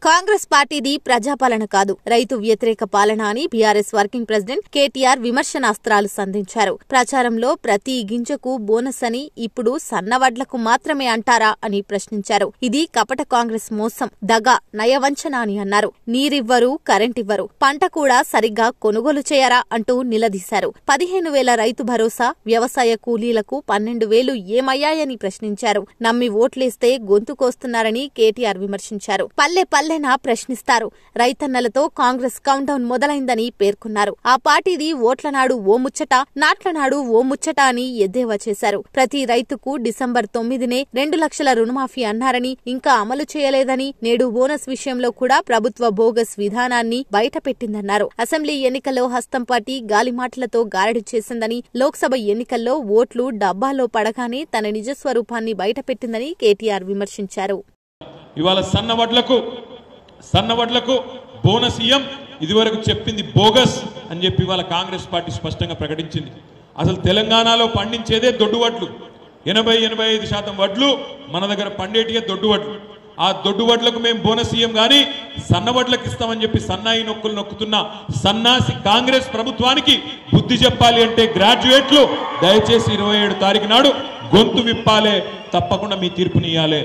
కాంగ్రెస్ పార్టీది ప్రజాపాలన కాదు, రైతు వ్యతిరేక పాలన అని బీఆర్ఎస్ వర్కింగ్ ప్రెసిడెంట్ కేటీఆర్ విమర్శనాస్త్రాలు సంధించారు. ప్రచారంలో ప్రతి గింజకు బోనస్ అని ఇప్పుడు సన్నవడ్లకు మాత్రమే అంటారా అని ప్రశ్నించారు. ఇది కపట కాంగ్రెస్ మోసం, దగ, నయవంచన అని అన్నారు. నీరివ్వరు, కరెంటివ్వరు, పంట కూడా సరిగ్గా కొనుగోలు చేయరా అంటూ నిలదీశారు. 15,000 రైతు భరోసా, వ్యవసాయ కూలీలకు 12,000 ఏమయ్యాయని ప్రశ్నించారు. నమ్మి ఓట్లేస్తే గొంతు కోస్తున్నారని కేటీఆర్ విమర్శించారు. పల్లె పల్లెనా ప్రశ్నిస్తారు. రైతన్నలతో కాంగ్రెస్ కౌంటౌన్ మొదలైందని పేర్కొన్నారు. ఆ పార్టీది ఓట్ల నాడు ఓ ముచ్చట, నాట్ల నాడు ఓ ముచ్చట అని ఎద్దేవా చేశారు. ప్రతి రైతుకు డిసెంబర్ 9నే 2 లక్షల రుణమాఫీ అన్నారని, ఇంకా అమలు చేయలేదని, నేడు బోనస్ విషయంలో కూడా ప్రభుత్వ బోగస్ విధానాన్ని బయటపెట్టిందన్నారు. అసెంబ్లీ ఎన్నికల్లో హస్తం పార్టీ గాలి మాటలతో గారడి చేసిందని, లోక్సభ ఎన్నికల్లో ఓట్లు డబ్బాలో పడగానే తన నిజస్వరూపాన్ని బయటపెట్టిందని కేటీఆర్ విమర్శించారు. ఇవాళ సన్నవడ్లకు బోనస్ ఇయ్యం, ఇదివరకు చెప్పింది బోగస్ అని చెప్పి ఇవాళ కాంగ్రెస్ పార్టీ స్పష్టంగా ప్రకటించింది. అసలు తెలంగాణలో పండించేదే దొడ్డు వడ్లు. 80-85% వడ్లు మన దగ్గర పండేటియే దొడ్డు వడ్లు. ఆ దొడ్డు వడ్లకు మేము బోనస్ ఇయ్యం కానీ సన్నవడ్లకు ఇస్తామని చెప్పి సన్నాయి నొక్కులు నొక్కుతున్న సన్నాసి కాంగ్రెస్ ప్రభుత్వానికి బుద్ధి చెప్పాలి అంటే గ్రాడ్యుయేట్లు దయచేసి 27 తారీఖు నాడు గొంతు విప్పాలే, తప్పకుండా మీ తీర్పునియ్యాలే.